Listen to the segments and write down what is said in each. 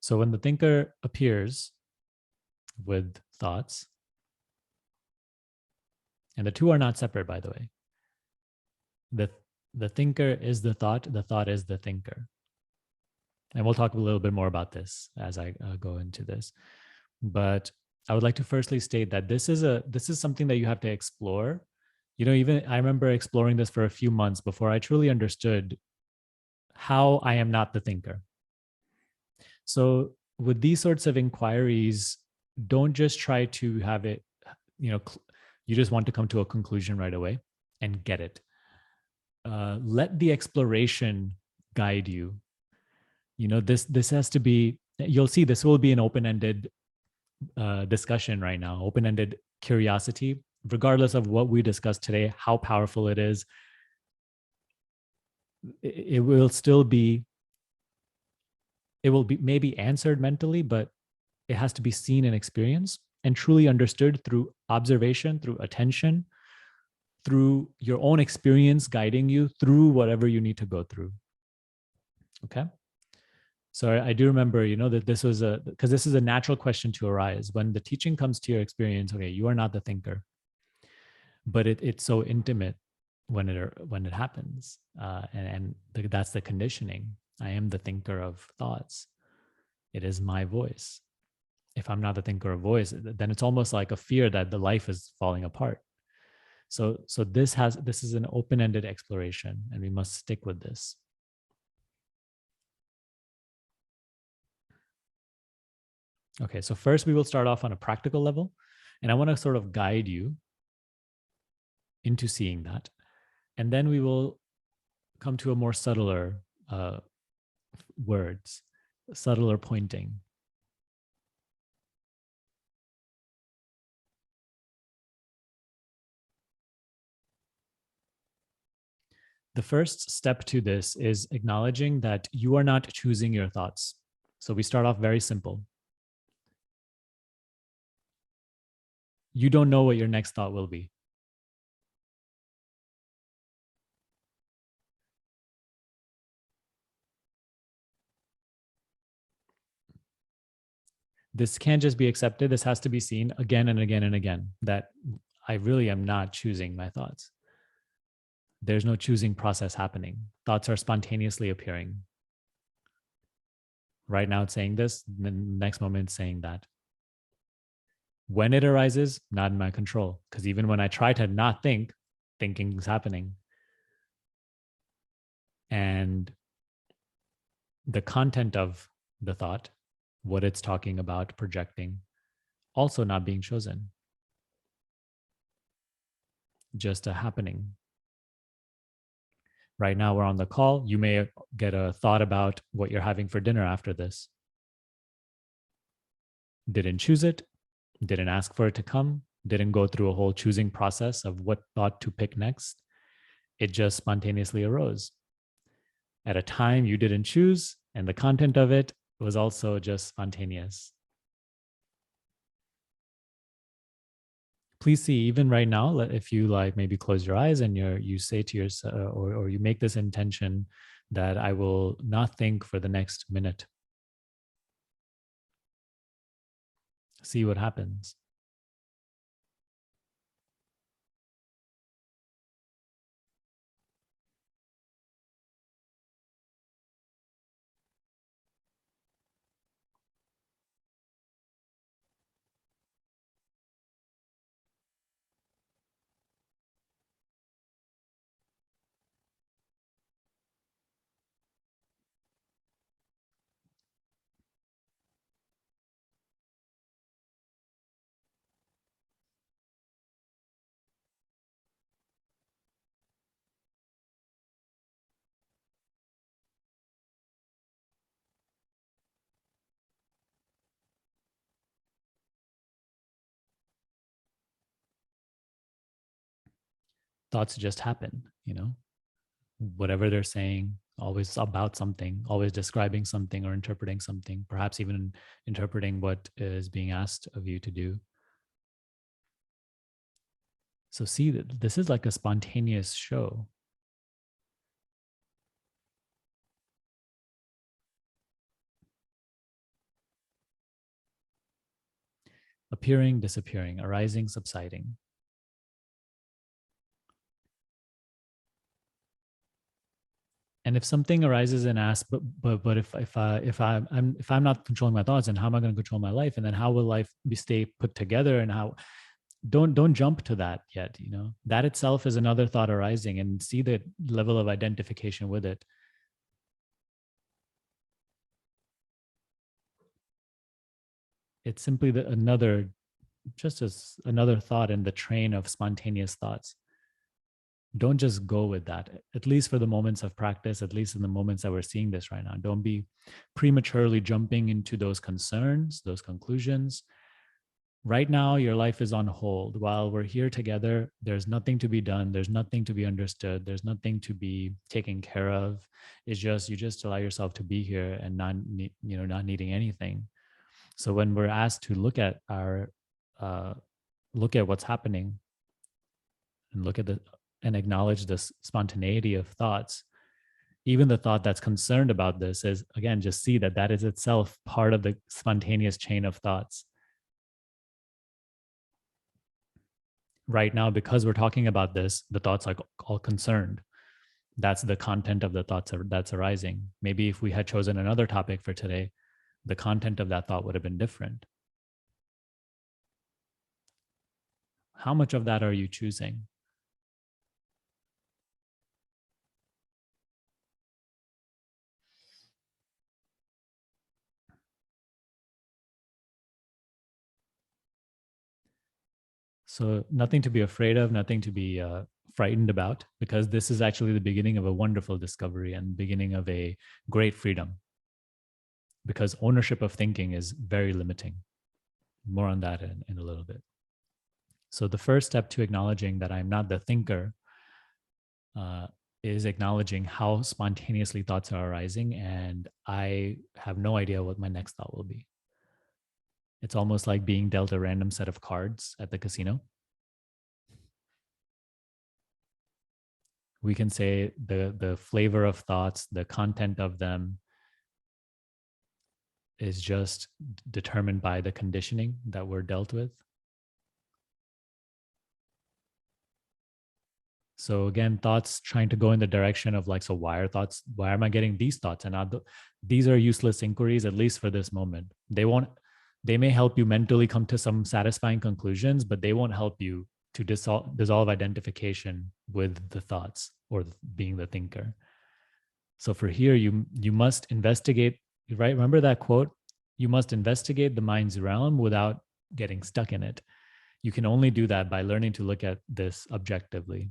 So when the thinker appears with thoughts, and the two are not separate, by the way. The thinker is the thought is the thinker. And we'll talk a little bit more about this as I go into this. But I would like to firstly state that this is something that you have to explore. Even I remember exploring this for a few months before I truly understood how I am not the thinker. So with these sorts of inquiries, don't just try to have it, you just want to come to a conclusion right away and get it. Let the exploration guide you. This has to be, you'll see this will be an open-ended discussion right now, open-ended curiosity, regardless of what we discussed today, how powerful it is. It will be maybe answered mentally, but it has to be seen and experienced and truly understood through observation, through attention, through your own experience guiding you through whatever you need to go through. Okay. So I do remember, that this was because this is a natural question to arise when the teaching comes to your experience. Okay, you are not the thinker, but it's so intimate when it happens, and that's the conditioning. I am the thinker of thoughts. It is my voice. If I'm not the thinker of voice, then it's almost like a fear that the life is falling apart. So this is an open-ended exploration, and we must stick with this. Okay, so first we will start off on a practical level, and I want to sort of guide you into seeing that. And then we will come to a more subtler words, subtler pointing. The first step to this is acknowledging that you are not choosing your thoughts. So we start off very simple. You don't know what your next thought will be. This can't just be accepted. This has to be seen again and again and again, that I really am not choosing my thoughts. There's no choosing process happening. Thoughts are spontaneously appearing. Right now it's saying this, the next moment it's saying that. When it arises, not in my control. Because even when I try to not think, thinking is happening. And the content of the thought, what it's talking about, projecting, also not being chosen. Just a happening. Right now we're on the call. You may get a thought about what you're having for dinner after this. Didn't choose it, didn't ask for it to come, didn't go through a whole choosing process of what thought to pick next. It just spontaneously arose at a time you didn't choose, and the content of it was also just spontaneous. Please see, even right now, if you maybe close your eyes and you say to yourself, or you make this intention that I will not think for the next minute. See what happens. Thoughts just happen, whatever they're saying, always about something, always describing something or interpreting something, perhaps even interpreting what is being asked of you to do. So see that this is like a spontaneous show. appearing, disappearing, arising, subsiding. And if something arises and asks, but if I'm not controlling my thoughts, and how am I going to control my life? And then how will life be stay put together? And how don't jump to that yet. You know, that itself is another thought arising, and see the level of identification with it. It's simply another, just as another thought in the train of spontaneous thoughts. Don't just go with that, at least for the moments of practice, at least in the moments that we're seeing this right now. Don't be prematurely jumping into those concerns, those conclusions. Right now, your life is on hold. While we're here together, there's nothing to be done. There's nothing to be understood. There's nothing to be taken care of. It's just, you just allow yourself to be here and not need, not needing anything. So when we're asked to uh, look at what's happening, and look at the and acknowledge this spontaneity of thoughts, even the thought that's concerned about this is, again, just see that that is itself part of the spontaneous chain of thoughts. Right now, because we're talking about this, the thoughts are all concerned. That's the content of the thoughts that's arising. Maybe if we had chosen another topic for today, the content of that thought would have been different. How much of that are you choosing? So, nothing to be afraid of, nothing to be frightened about, because this is actually the beginning of a wonderful discovery and beginning of a great freedom. Because ownership of thinking is very limiting. More on that in a little bit. So, the first step to acknowledging that I'm not the thinker uh, is acknowledging how spontaneously thoughts are arising, and I have no idea what my next thought will be. It's almost like being dealt a random set of cards at the casino. We can say the flavor of thoughts, the content of them is just determined by the conditioning that we're dealt with. So again, thoughts trying to go in the direction of like, so why are thoughts? Why am I getting these thoughts? And these are useless inquiries, at least for this moment. They won't. They may help you mentally come to some satisfying conclusions, but they won't help you to dissolve identification with the thoughts or being the thinker. So for here, you must investigate. Right? Remember that quote. You must investigate the mind's realm without getting stuck in it. You can only do that by learning to look at this objectively.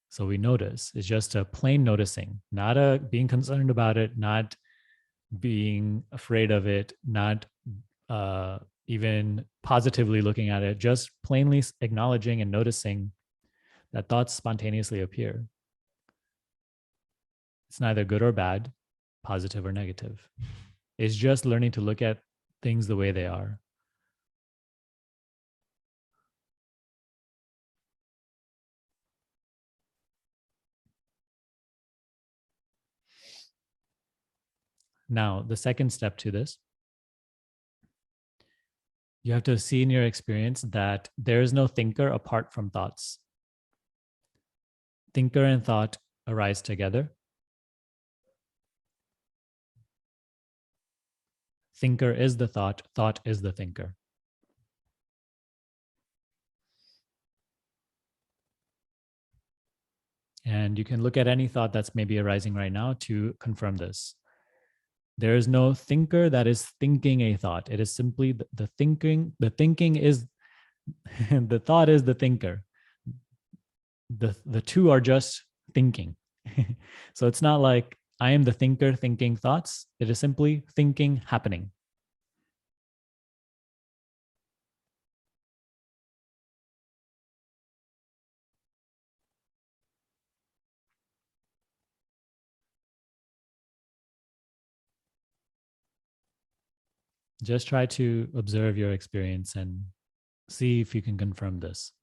So we notice. It's just a plain noticing, not a being concerned about it, not being afraid of it, not even positively looking at it, just plainly acknowledging and noticing that thoughts spontaneously appear. It's neither good or bad, positive or negative. It's just learning to look at things the way they are. Now, the second step to this, you have to see in your experience that there is no thinker apart from thoughts. Thinker and thought arise together. Thinker is the thought, thought is the thinker. And you can look at any thought that's maybe arising right now to confirm this. There is no thinker that is thinking a thought. It is simply the thinking. The thinking is the thought is the thinker. The two are just thinking. So it's not like I am the thinker thinking thoughts. It is simply thinking happening. Just try to observe your experience and see if you can confirm this.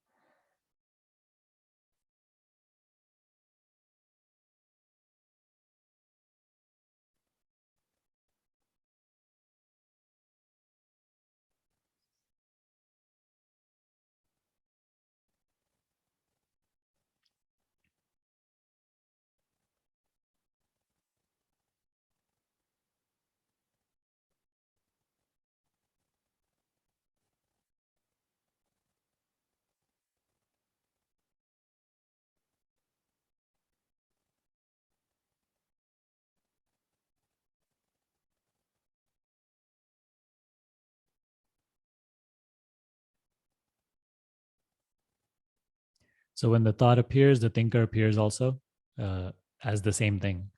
So when the thought appears, the thinker appears also uh, as the same thing.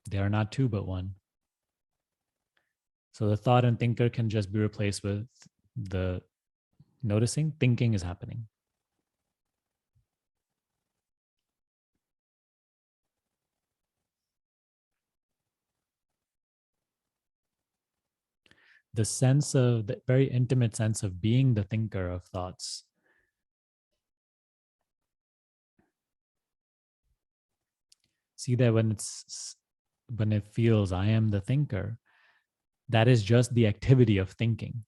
They are not two, but one. So the thought and thinker can just be replaced with the noticing, thinking is happening. The sense of the very intimate sense of being the thinker of thoughts. See that when it feels I am the thinker, that is just the activity of thinking.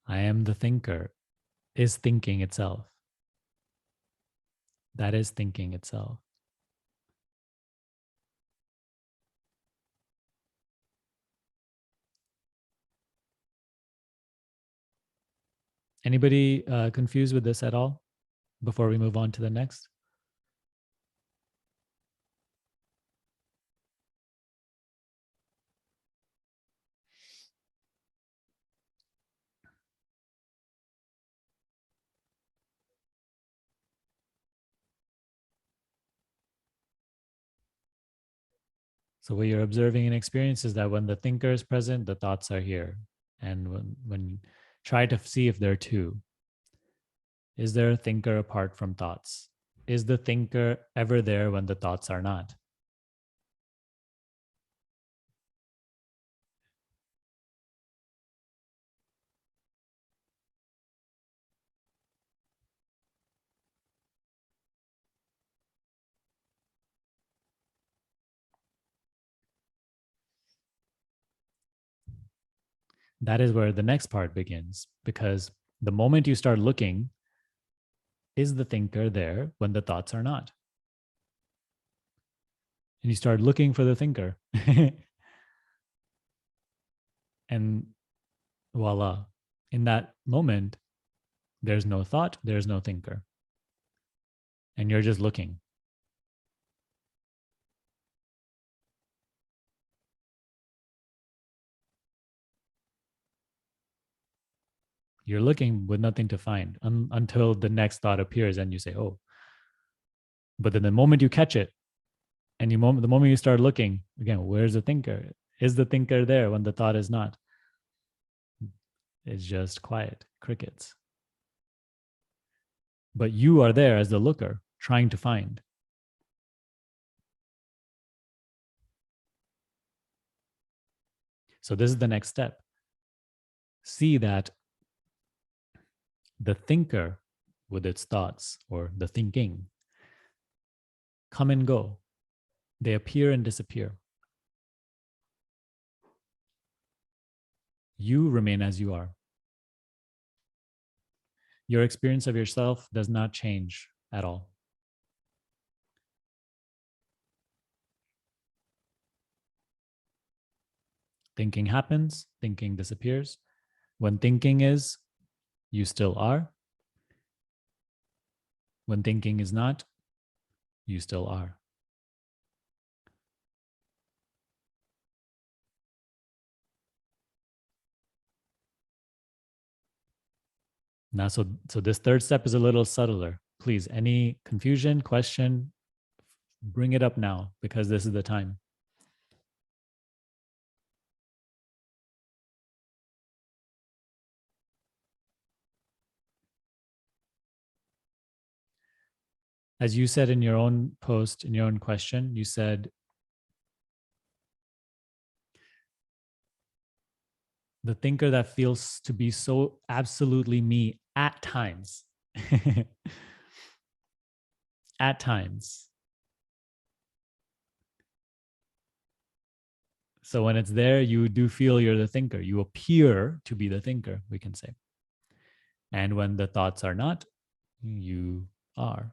I am the thinker is thinking itself. That is thinking itself. Anybody confused with this at all before we move on to the next? So what you're observing and experience is that when the thinker is present, the thoughts are here. And when you try to see if there are two, is there a thinker apart from thoughts? Is the thinker ever there when the thoughts are not? That is where the next part begins, because the moment you start looking, is the thinker there when the thoughts are not? And you start looking for the thinker. And voila, in that moment, there's no thought, there's no thinker. And you're just looking. You're looking with nothing to find until the next thought appears and you say, oh. But then the moment you catch it, and the moment you start looking, again, where's the thinker? Is the thinker there when the thought is not? It's just quiet, crickets. But you are there as the looker, trying to find. So this is the next step. See that the thinker with its thoughts or the thinking come and go. They appear and disappear. You remain as you are. Your experience of yourself does not change at all. Thinking happens, thinking disappears. When thinking is, you still are. When thinking is not, you still are. Now, so this third step is a little subtler. Please, any confusion, question, bring it up now because this is the time. As you said in your own post, in your own question, you said the thinker that feels to be so absolutely me at times. At times. So when it's there, you do feel you're the thinker. You appear to be the thinker, we can say. And when the thoughts are not, you are.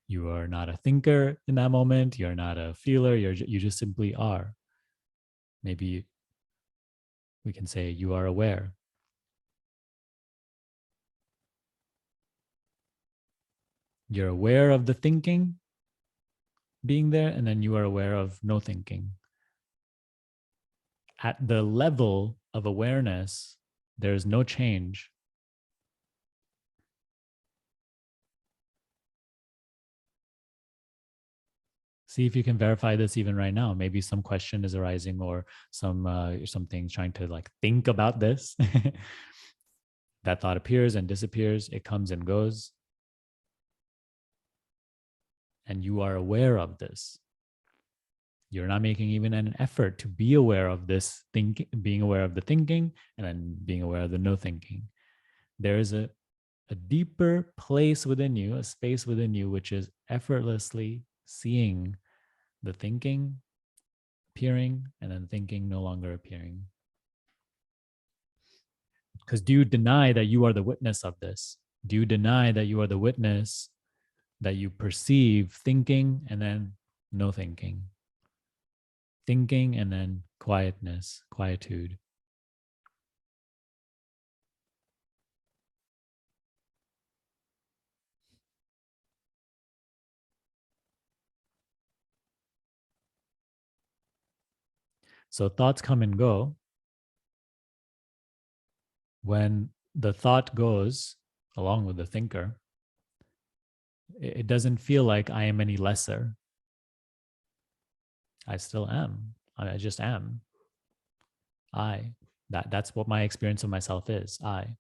You are not a thinker in that moment. You're not a feeler. You just simply are. Maybe We can say you are aware. You're aware of the thinking being there, and then you are aware of no thinking. At the level of awareness, there's no change. See if you can verify this even right now. Maybe some question is arising, or something trying to like think about this. That thought appears and disappears. It comes and goes, and you are aware of this. You're not making even an effort to be aware of this thinking, being aware of the thinking, and then being aware of the no thinking. There is a deeper place within you, a space within you, which is effortlessly seeing the thinking appearing and then thinking no longer appearing. Because do you deny that you are the witness of this? Do you deny that you are the witness that you perceive thinking and then no thinking? Thinking and then quietness, quietude. So thoughts come and go. When the thought goes along with the thinker, it doesn't feel like I am any lesser. I still am. I just am. I. That's what my experience of myself is. I.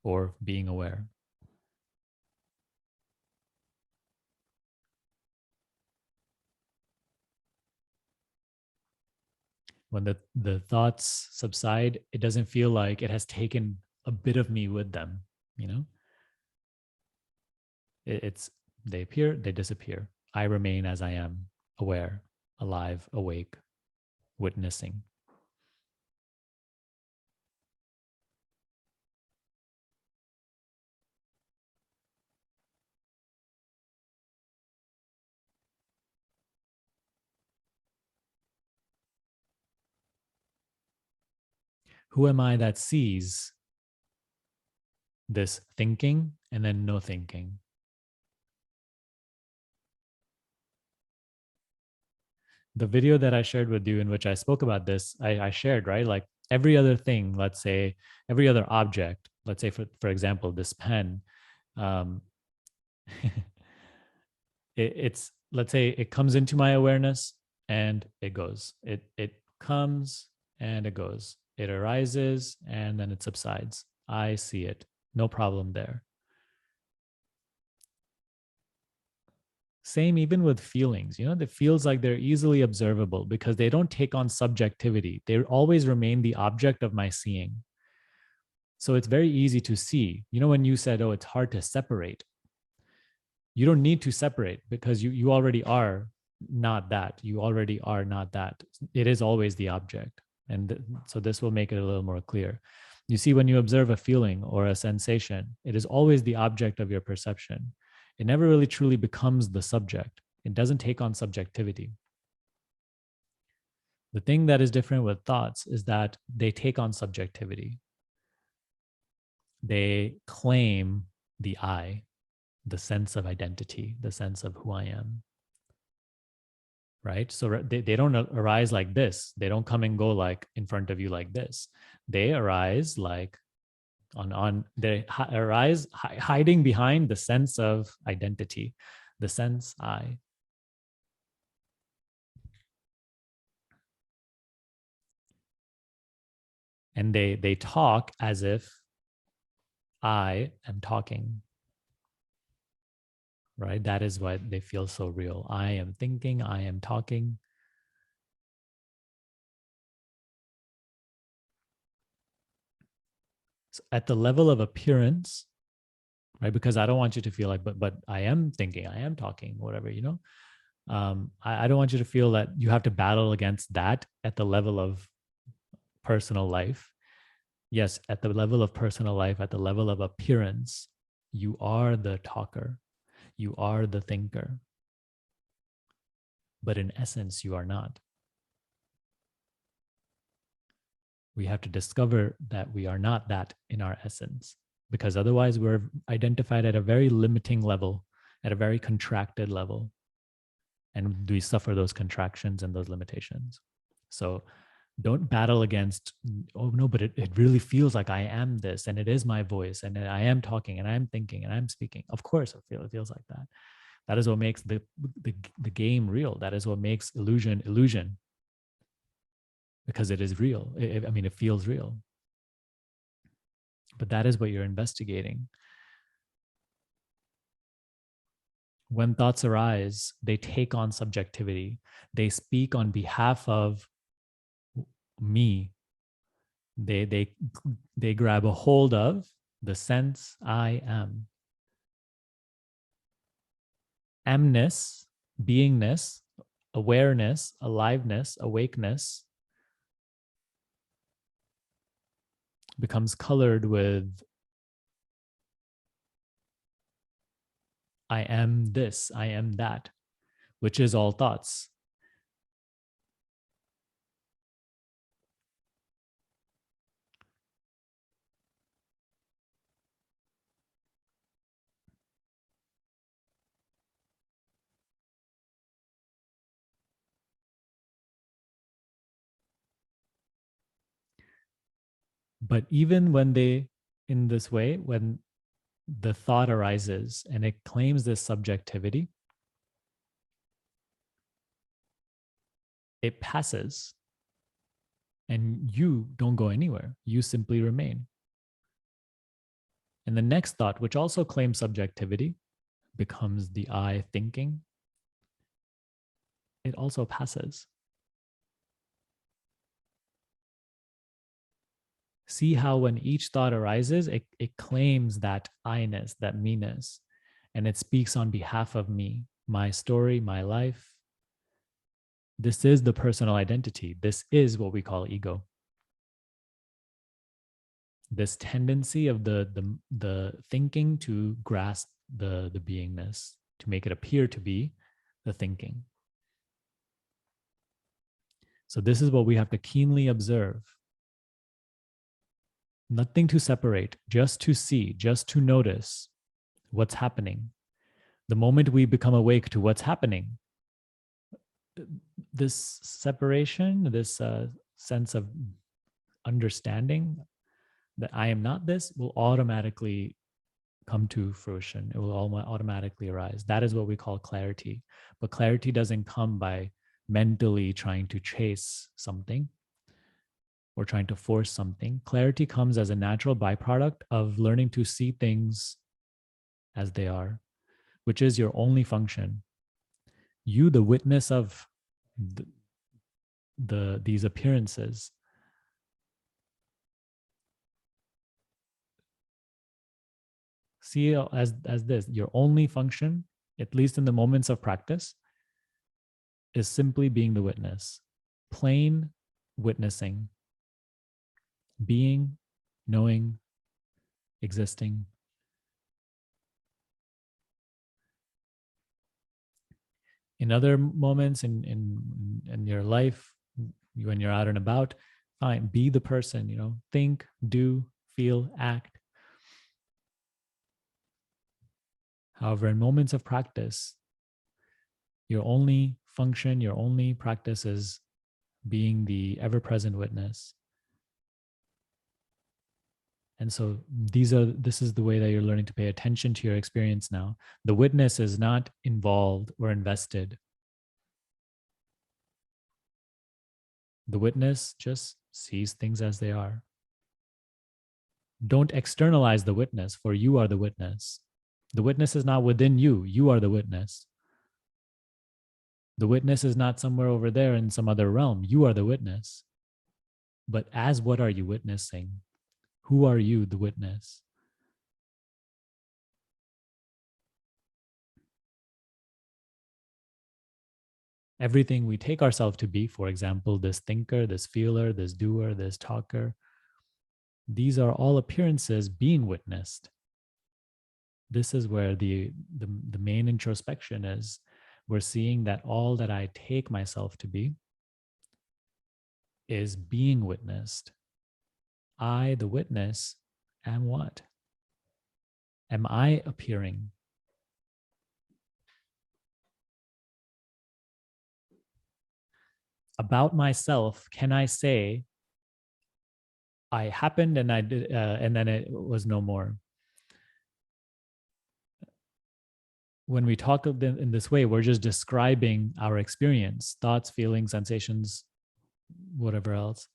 Or being aware. When the thoughts subside, it doesn't feel like it has taken a bit of me with them, you know? It's they appear, they disappear. I remain as I am, aware, alive, awake, witnessing. Who am I that sees this thinking and then no thinking? The video that I shared with you in which I spoke about this, I shared, right? Like every other thing, let's say every other object, let's say for example, this pen, um, it's let's say it comes into my awareness and it goes. It comes and it goes. It arises and then it subsides. I see it. No problem there. Same even with feelings. It feels like they're easily observable because they don't take on subjectivity. They always remain the object of my seeing. So it's very easy to see. When you said, oh, it's hard to separate, you don't need to separate because you already are not that. You already are not that. It is always the object. And so this will make it a little more clear. You see, when you observe a feeling or a sensation, it is always the object of your perception. It never really truly becomes the subject. It doesn't take on subjectivity. The thing that is different with thoughts is that they take on subjectivity. They claim the I, the sense of identity, the sense of who I am. Right? So they don't arise like this. They don't come and go like in front of you like this. They arise like they arise hiding behind the sense of identity, the sense I. And they talk as if I am talking. Right? That is why they feel so real. I am thinking, I am talking. So at the level of appearance, right? Because I don't want you to feel like, but I am thinking, I am talking, whatever, I don't want you to feel that you have to battle against that at the level of personal life. Yes, at the level of personal life, at the level of appearance, you are the talker, you are the thinker, but in essence, you are not. We have to discover that we are not that in our essence, because otherwise we're identified at a very limiting level, at a very contracted level, and we suffer those contractions and those limitations. So don't battle against, oh no, but it really feels like I am this, and it is my voice, and I am talking, and I'm thinking, and I'm speaking. Of course it feels like that. That is what makes the game real. That is what makes illusion, because it is real. I mean, it feels real. But that is what you're investigating. When thoughts arise, they take on subjectivity. They speak on behalf of me. They grab a hold of the sense I am. Amness, beingness, awareness, aliveness, awakeness becomes colored with I am this, I am that, which is all thoughts. But even when they, in this way, when the thought arises and it claims this subjectivity, it passes and you don't go anywhere. You simply remain. And the next thought, which also claims subjectivity, becomes the I thinking. It also passes. See how when each thought arises, it claims that I-ness, that me-ness, and it speaks on behalf of me, my story, my life. This is the personal identity. This is what we call ego. This tendency of the thinking to grasp the beingness, to make it appear to be the thinking. So this is what we have to keenly observe. Nothing to separate, just to see, just to notice what's happening. The moment we become awake to what's happening, this separation, this sense of understanding that I am not this will automatically come to fruition. It will automatically arise. That is what we call clarity. But clarity doesn't come by mentally trying to chase something or trying to force something. Clarity comes as a natural byproduct of learning to see things as they are, which is your only function. You, the witness of these appearances, see it as this. Your only function, at least in the moments of practice, is simply being the witness, plain witnessing, being, knowing, existing. In other moments in your life, when you're out and about, fine, be the person, think, do, feel, act. However, in moments of practice, your only function, your only practice is being the ever-present witness. And so this is the way that you're learning to pay attention to your experience now. The witness is not involved or invested. The witness just sees things as they are. Don't externalize the witness, for you are the witness. The witness is not within you. You are the witness. The witness is not somewhere over there in some other realm. You are the witness. But as what are you witnessing? Who are you, the witness? Everything we take ourselves to be, for example, this thinker, this feeler, this doer, this talker, these are all appearances being witnessed. This is where the main introspection is. We're seeing that all that I take myself to be is being witnessed. I, the witness, am what? Am I appearing? About myself, can I say I happened and I did, and then it was no more? When we talk in this way, we're just describing our experience, thoughts, feelings, sensations, whatever else.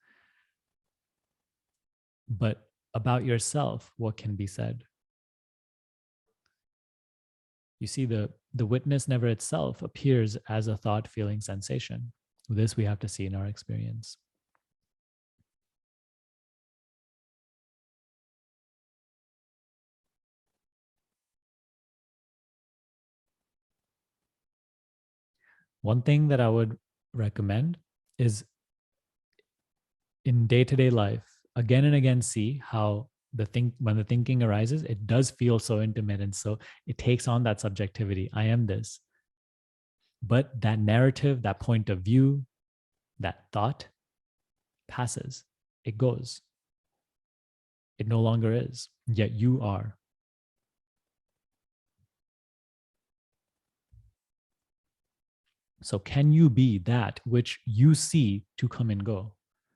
But about yourself, what can be said? You see, the witness never itself appears as a thought, feeling, sensation. This we have to see in our experience. One thing that I would recommend is in day-to-day life, again and again, see how when the thinking arises, it does feel so intimate, and so it takes on that subjectivity. I am this. But that narrative, that point of view, that thought passes. It goes. It no longer is. Yet you are. So can you be that which you see to come and go?